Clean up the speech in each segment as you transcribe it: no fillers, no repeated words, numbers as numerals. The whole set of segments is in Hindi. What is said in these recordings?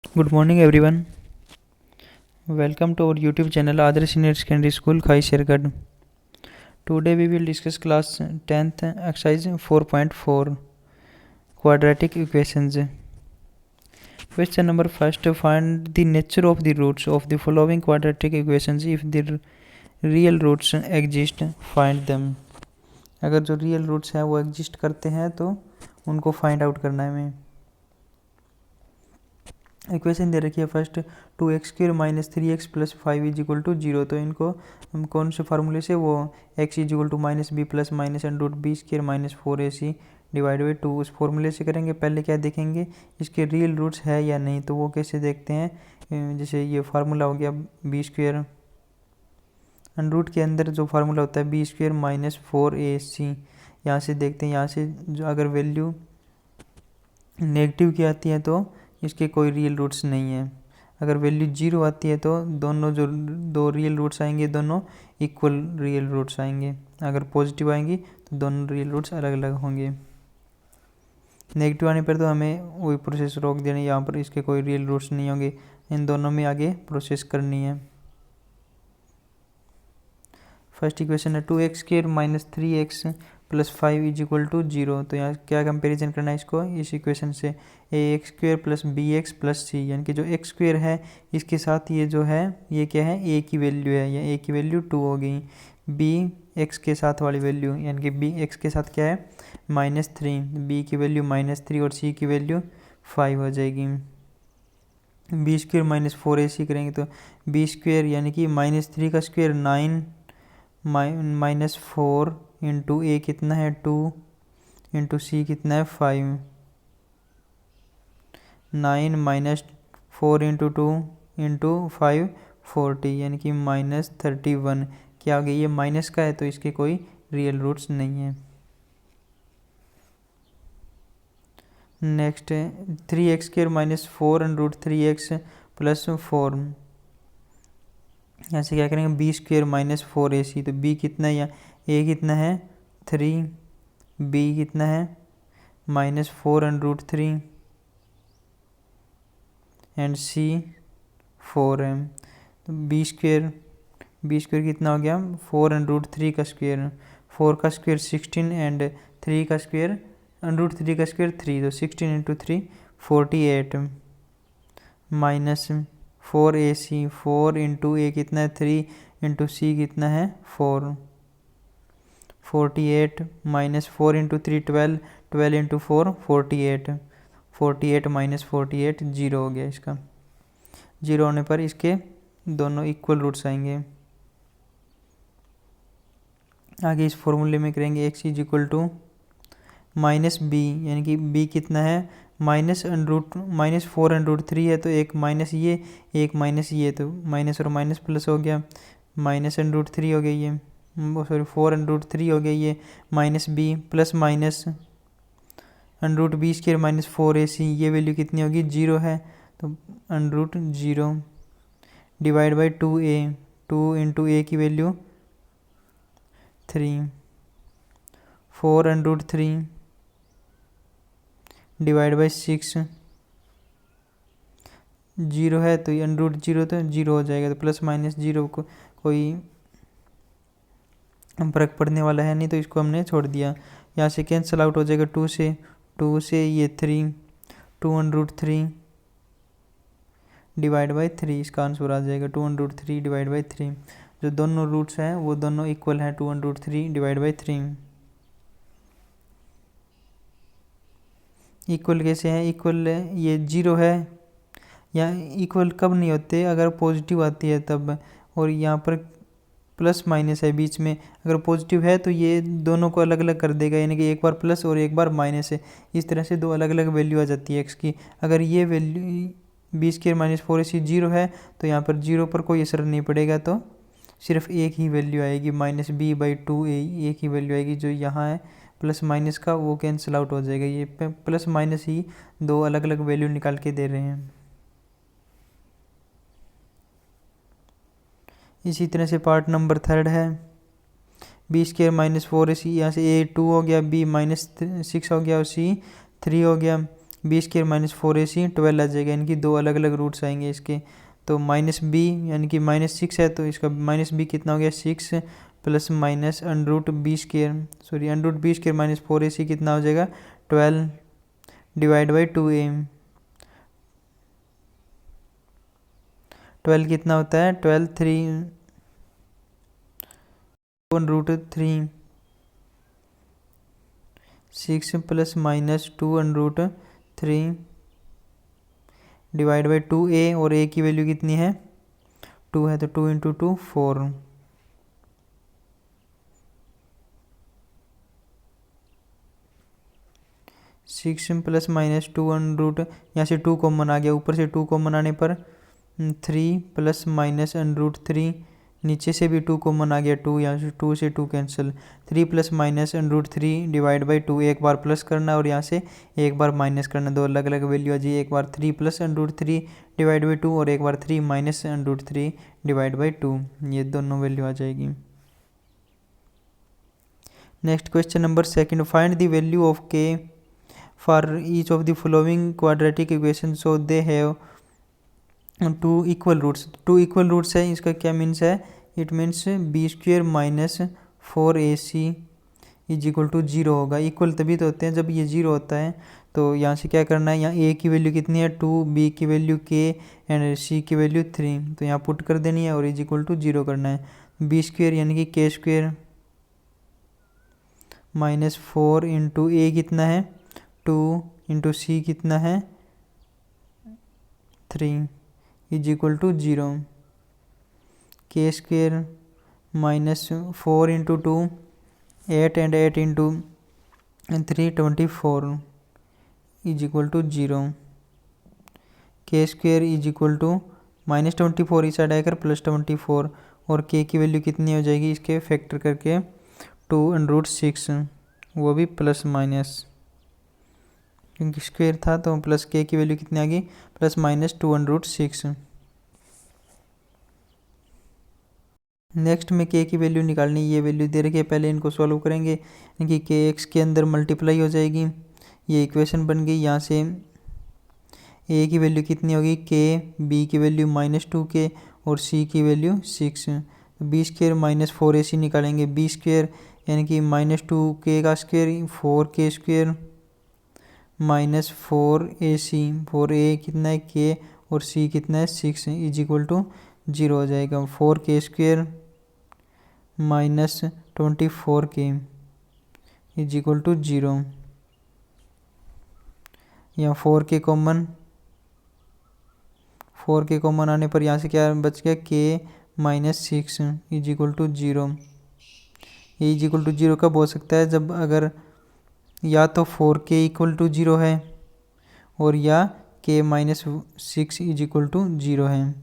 Good morning, everyone. Welcome to our YouTube channel Adarsh Senior Secondary School, Khai Shergad. Today we will discuss class 10th exercise 4.4 quadratic equations. Question number first, find the nature of the roots of the following quadratic equations. If the real roots exist, find them. अगर जो रियल रूट्स हैं वो एग्जिस्ट करते हैं तो उनको फाइंड आउट करना है हमें। इक्वेशन दे रखी है फर्स्ट 2x² - 3x + 5 = 0। तो इनको हम कौन से फार्मूले से, वो x = -b + -√b² - 4ac / 2 उस फॉर्मूले से करेंगे। पहले क्या देखेंगे, इसके रियल रूट्स है या नहीं। तो वो कैसे देखते हैं, जैसे ये फार्मूला हो गया b², रूट के अंदर जो फार्मूला होता है b² - 4ac। यहाँ से देखते हैं, यहाँ से जो अगर वैल्यू नेगेटिव की आती है तो इसके कोई रियल रूट्स नहीं है। अगर वैल्यू 0 आती है तो दोनों जो दो रियल रूट्स आएंगे दोनों इक्वल रियल रूट्स आएंगे। अगर पॉजिटिव आएंगी तो दोनों रियल रूट्स अलग अलग होंगे। नेगेटिव आने पर तो हमें वही प्रोसेस रोक देनी, यहाँ पर इसके कोई रियल रूट्स नहीं होंगे। इन दोनों में आगे प्रोसेस करनी है। फर्स्ट इक्वेशन है 2x² - 3x + 5 = 0। तो यहाँ क्या कंपैरिजन करना है इसको, इस इक्वेशन से ax² + bx + c, यानी कि जो x² है इसके साथ ये जो है ये क्या है, a की वैल्यू है, या a की वैल्यू 2 हो गई। b x के साथ वाली वैल्यू, यानी कि b x के साथ क्या है -3, b की वैल्यू -3 और c की वैल्यू 5 हो जाएगी। b² - 4ac करेंगे तो b² यानी कि -3 का स्क्वायर 9 -4 इंटू ए कितना है 2 इंटू सी कितना है 5। 9 - 4 इंटू 2 इंटू 5 40, यानी कि -31। क्या आ गई, ये माइनस का है तो इसके कोई रियल रूट्स नहीं है। Next 3x² - 4√3x + 4। यहाँ से क्या करेंगे, b² - 4ac। तो b कितना है, या a कितना है 3, b कितना है -4√3 एंड c 4 है। तो b² कितना हो गया 4√3 का स्क्वायर, 4 का स्क्वायर 16 एंड 3 का स्क्वायर √3 का स्क्वायर 3। तो 16 इंटू 3 48 -4ac। 4 इंटू ए कितना है 3 इंटू सी कितना है 4। 48 -4 इंटू 3 12, 12 इंटू 4 48। 48 - 48 0 हो गया इसका। 0 होने पर इसके दोनों इक्वल रूट्स आएंगे। आगे इस फॉर्मूले में करेंगे x = -b, यानी कि b कितना है -4√3 है, तो एक माइनस ये एक माइनस ये, तो माइनस और माइनस प्लस हो गया, -√3 हो गई ये, सॉरी 4√3 हो गई ये, -b प्लस -√b² - 4ac। ये वैल्यू कितनी होगी 0 है, तो √0 / 2a। 2 इंटू ए की वैल्यू 3, 4√3 / 6। 0 है तो ये √0 तो 0 हो जाएगा, तो प्लस माइनस 0 को कोई फर्क पड़ने वाला है नहीं, तो इसको हमने छोड़ दिया। यहाँ से कैंसिल आउट हो जाएगा 2 से ये 3, 2√3 / 3, इसका आंसर आ जाएगा 2√3 / 3। जो दोनों रूट्स हैं वो दोनों इक्वल हैं 2√3 / 3। इक्वल कैसे हैं, इक्वल ये 0 है, या इक्वल कब नहीं होते, अगर पॉजिटिव आती है तब, और यहाँ पर प्लस माइनस है बीच में। अगर पॉजिटिव है तो ये दोनों को अलग अलग कर देगा, यानी कि एक बार प्लस और एक बार माइनस है, इस तरह से दो अलग अलग वैल्यू आ जाती है एक्स की। अगर ये वैल्यू b² - 4ac 0 है तो यहाँ पर 0 पर कोई असर नहीं पड़ेगा, तो सिर्फ एक ही वैल्यू आएगी -b/2a, एक ही वैल्यू आएगी। जो यहाँ है प्लस माइनस का वो कैंसिल आउट हो जाएगा, ये प्लस माइनस ही दो अलग अलग वैल्यू निकाल के दे रहे हैं। इसी तरह से पार्ट नंबर 3 है b² - 4ac। यहाँ से a 2 हो गया, b -6 हो गया और c 3 हो गया। बी स्क्र माइनस 4ac 12 आ जाएगा, इनकी दो अलग अलग रूट्स आएंगे इसके। तो माइनस बी यानी कि -6 है, तो इसका माइनस बी कितना हो गया 6 plus minus under root b square minus 4ac कितना हो जाएगा 12 डिवाइड बाई 2a। 12 कितना होता है 12 3 √3 6 plus minus 2√3 divide by 2a, और a की वैल्यू कितनी है 2 है, तो 2 इंटू 2 4। 6 प्लस माइनस 2 यहाँ से 2 कॉमन आ गया, ऊपर से 2 कॉमन आने पर 3 प्लस माइनस √3, नीचे से भी 2 कॉमन आ गया 2, यहाँ से 2 से 2 cancel, 3 plus minus √3 divide by 2, एक बार प्लस करना और यहाँ से एक बार माइनस करना, दो अलग अलग वैल्यू आ जाए, एक बार 3 प्लस √3 डिवाइड बाई 2 और एक बार 3 माइनस √3 डिवाइड बाई 2, ये दोनों वैल्यू आ जाएगी। Next question number 2, find the value of k for each of the following quadratic equation so they have two equal roots है। इसका क्या मीन्स है, it means b square minus 4ac is equal to 0 होगा। इक्वल तभी तो होते हैं जब ये 0 होता है। तो यहाँ से क्या करना है, यहाँ a की वैल्यू कितनी है 2, b की वैल्यू k एंड c की वैल्यू 3, तो यहाँ पुट कर देनी है और इज इक्वल टू 0 करना है। बी स्क्वेयर यानी कि k square minus 4 into a कितना है 2 इंटू c कितना है 3 is equal to 0। K square minus 4 into 2 8 and 8 into 3 24 is equal to 0। K square is equal to -24 इस साइड आकर +24, और के की वैल्यू कितनी हो जाएगी इसके फैक्टर करके 2√6, वो भी प्लस माइनस, क्योंकि स्क्वेयर था तो प्लस के की वैल्यू कितनी आ गई +-2√6। नेक्स्ट में के की वैल्यू निकालनी, ये वैल्यू दे रखी है, पहले इनको सॉल्व करेंगे, यानी कि के एक्स के अंदर मल्टीप्लाई हो जाएगी, ये इक्वेशन बन गई। यहाँ से ए की वैल्यू कितनी होगी के, बी की वैल्यू -2k और सी की value 6। B square minus 4ac निकालेंगे, बी स्क्वेयर यानी कि -2k का square 4k square minus 4ac, 4a कितना है k और c कितना है 6 इज इक्वल टू 0 हो जाएगा। 4k square -24k is equal to 0। यहाँ 4k कॉमन आने पर यहाँ से क्या बच गया k -6 इज इक्वल टू 0। ये इज इक्वल टू 0 कब हो सकता है, जब अगर या तो 4k इक्वल टू 0 है और या k -6 इज इक्वल टू 0 है।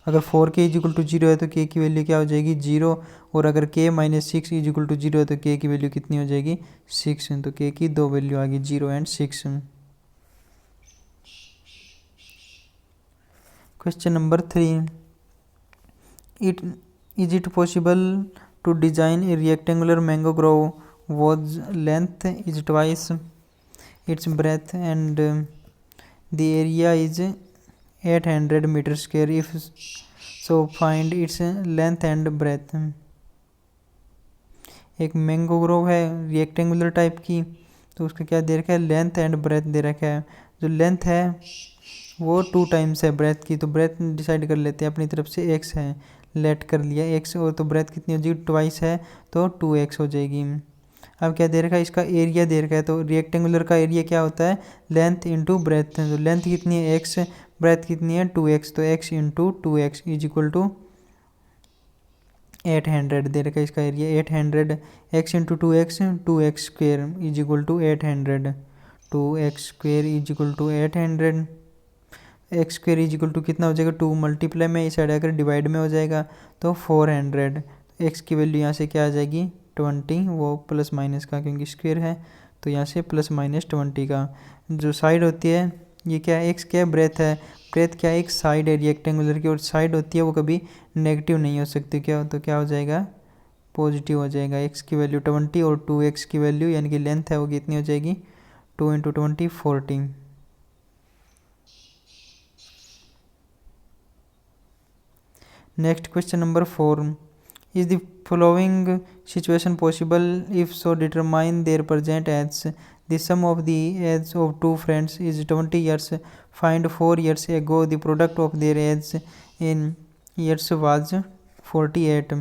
अगर 4k इज इक्वल टू 0 है तो k की वैल्यू क्या हो जाएगी 0, और अगर k -6 इज इक्वल टू 0 है तो k की वैल्यू कितनी हो जाएगी 6। तो k की दो वैल्यू आ गई 0 and 6। Question number 3, is it possible to design a rectangular mango grove whose length is twice its breadth and the area is 800 meter square, if so find its length and breadth। एक मैंगो ग्रोव है रेक्टेंगुलर टाइप की, तो उसका क्या दे रखा है लेंथ एंड ब्रेथ दे रखा है। जो लेंथ है वो 2 टाइम्स है ब्रेथ की, तो ब्रेथ डिसाइड कर लेते हैं अपनी तरफ से, x है लेट कर लिया x, और तो ब्रेथ कितनी हो जाएगी ट्वाइस है तो 2x हो जाएगी। अब क्या दे रखा है इसका एरिया दे रखा है, तो रेक्टेंगुलर का एरिया क्या होता है लेंथ इंटू ब्रेथ, तो लेंथ कितनी है x, ब्रेथ कितनी है 2x, तो x into 2x is equal to 800 दे रखा है इसका area 800, x into 2x square is equal to 800, 2x square is equal to 800, x square is equal to कितना हो जाएगा 2 मल्टीप्लाई में इस साइड आकर डिवाइड में हो जाएगा तो 400। एक्स की वैल्यू यहाँ से क्या आ जाएगी 20, वो प्लस माइनस का क्योंकि स्क्वेयर है तो यहाँ से +-20 का। जो साइड होती है ये क्या है एक्स क्या है ब्रेथ है, ब्रेथ क्या है एक साइड है रेक्टेंगुलर की, और साइड होती है वो कभी नेगेटिव नहीं हो सकती, क्या तो क्या हो जाएगा पॉजिटिव हो जाएगा। एक्स की वैल्यू 20 और 2x की वैल्यू यानी कि लेंथ है वो कितनी हो जाएगी 2 × 20 40। Next question number 4, is the following situation possible, if so determine their present age the sum of the age of to friends is 20 years, find 4 years ago the product of their age in years was 48.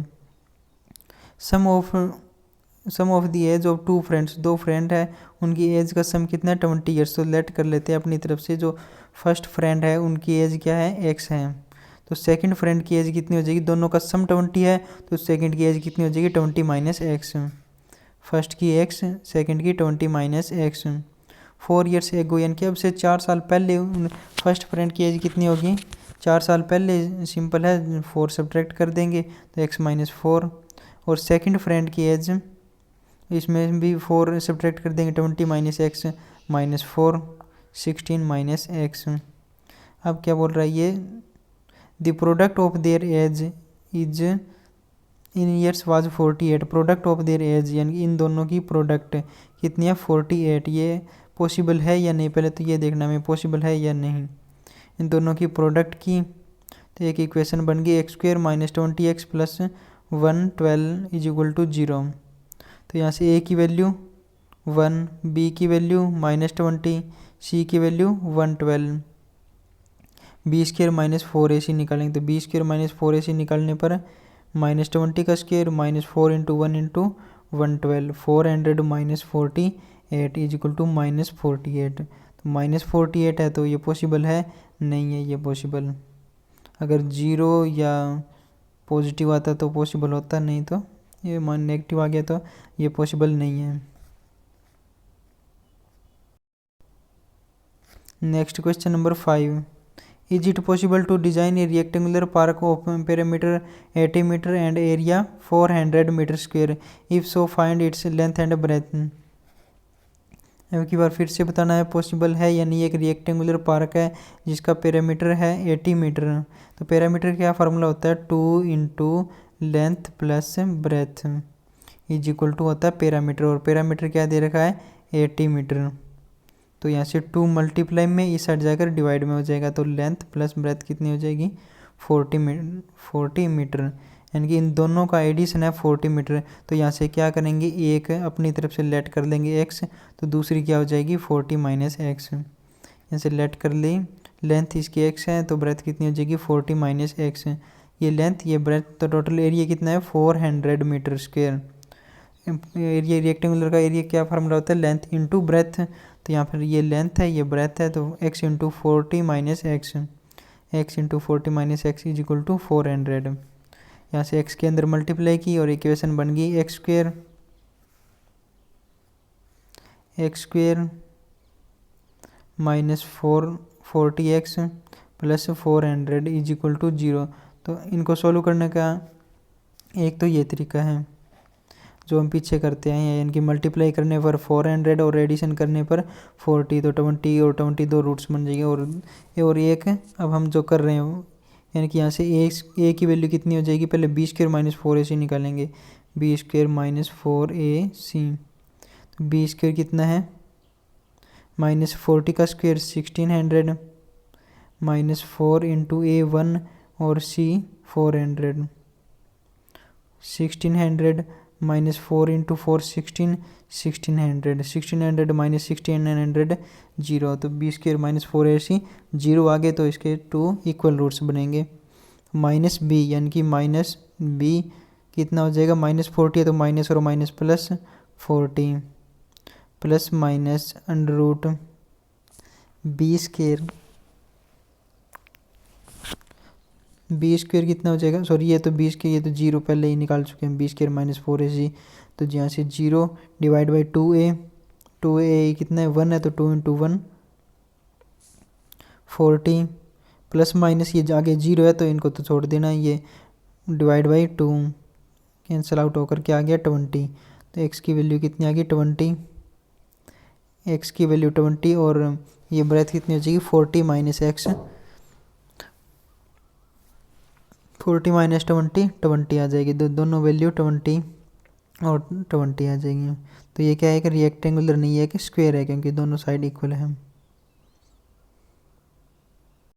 सम of the age of to फ्रेंड्स, दो फ्रेंड है उनकी एज का सम कितना है 20 years। तो लेट कर लेते हैं अपनी तरफ से, जो फर्स्ट फ्रेंड है उनकी एज क्या है x है, तो सेकंड फ्रेंड की एज कितनी हो जाएगी, दोनों का सम 20 है तो सेकंड की एज कितनी हो जाएगी 20 माइनस एक्स, फर्स्ट की x सेकंड की 20 माइनस एक्स। 4 years एगो यानी कि अब से 4 साल पहले फर्स्ट फ्रेंड की एज कितनी होगी, 4 साल पहले, सिंपल है 4 सब्ट्रैक्ट कर देंगे तो x माइनस 4, और सेकंड फ्रेंड की एज इसमें भी 4 सब्ट्रैक्ट कर देंगे, 20 minus x minus 4, 16 minus x. अब क्या बोल रहा है ये, the product of their age is in years was 48, product of their age यानी इन दोनों की प्रोडक्ट कितनी है 48, ये पॉसिबल है या नहीं, पहले तो ये देखना है पॉसिबल है या नहीं इन दोनों की प्रोडक्ट की। तो एक इक्वेशन बन गई x² minus 20x plus 112 is equal to 0। तो यहाँ से a की वैल्यू 1, b की वैल्यू -20, c की वैल्यू 112, b² माइनस 4ac निकालेंगे तो b² माइनस 4ac निकालने पर -20 का square minus 4 into 1 into 112, 400 minus 48 is equal to -48। तो -48 है तो ये पॉसिबल है, नहीं है ये पॉसिबल, अगर 0 या पॉजिटिव आता तो पॉसिबल होता, नहीं तो ये नेगेटिव आ गया तो ये पॉसिबल नहीं है। Next question number 5, is it possible to design a rectangular park of perimeter 80 meter and area 400 meter square, if so find its length and breadth. अब की बार फिर से बताना है पॉसिबल है या नहीं। एक रेक्टेंगुलर पार्क है जिसका पेरीमीटर है 80 मीटर, तो पेरीमीटर क्या फार्मूला होता है 2 into length plus breadth is equal to होता है पेरामीटर, और पेरामीटर क्या दे रखा है 80 मीटर। तो यहाँ से 2 मल्टीप्लाई में इस साइड जाकर डिवाइड में हो जाएगा, तो लेंथ प्लस ब्रेथ कितनी हो जाएगी 40 मीटर, यानी कि इन दोनों का एडिशन है 40 मीटर। तो यहाँ से क्या करेंगे, एक अपनी तरफ से लेट कर लेंगे x, तो दूसरी क्या हो जाएगी 40 माइनस एक्स, यहाँ से लेट कर ली, लेंथ इसकी x है तो ब्रेथ कितनी हो जाएगी 40 माइनस एक्स, ये लेंथ ये ब्रेथ, तो टोटल एरिया कितना है 400 मीटर स्क्वायर। एरिया रेक्टेंगुलर का एरिया क्या फार्मूला होता है लेंथ इंटू ब्रेथ, तो यहाँ पर ये लेंथ है ये ब्रेथ है, तो x into 40 minus x, x into 40 minus x is equal to 400। यहाँ से x के अंदर मल्टीप्लाई की और इक्वेशन बन गई x² minus 40x plus 400 is equal to 0। तो इनको सॉल्व करने का एक तो ये तरीका है जो हम पीछे करते हैं, यानी कि मल्टीप्लाई करने पर 400 और एडिशन करने पर 40, तो 20 और 20 दो रूट्स बन जाएंगे, और एक अब हम जो कर रहे हो, यानी कि यहाँ से a की वैल्यू कितनी हो जाएगी, पहले b² माइनस 4ac निकालेंगे, b² माइनस 4ac, तो b² कितना है माइनस 40 का स्क्वायर 1600 माइनस 4 इंटू a1 और c 400, 1600 माइनस 4 इंटू 4 1600 माइनस 1600 0, तो b² माइनस 4ac 0 आ गए, तो इसके 2 इक्वल रूट्स बनेंगे। माइनस b यानी कि माइनस b कितना हो जाएगा -40 है तो माइनस और minus plus 40 plus minus under root b² कितना हो जाएगा, सॉरी ये तो b², ये तो 0 पहले ही निकाल चुके हैं, b² माइनस 4ac, तो यहाँ से 0 डिवाइड बाई 2a कितना है 1 है, तो 2 इंटू 1 40 प्लस माइनस ये आगे 0 है तो इनको तो छोड़ देना, ये डिवाइड बाई 2 कैंसिल आउट होकर क्या आ गया 20, तो x की वैल्यू कितनी आ गई 20, x की वैल्यू 20 और ये ब्रेथ कितनी हो जाएगी 40 माइनस एक्स, 40 माइनस 20 आ जाएगी, दोनों वैल्यू 20 और 20 आ जाएंगी। तो ये क्या है कि रेक्टेंगुलर नहीं है कि स्क्वायर है, क्योंकि दोनों साइड इक्वल है।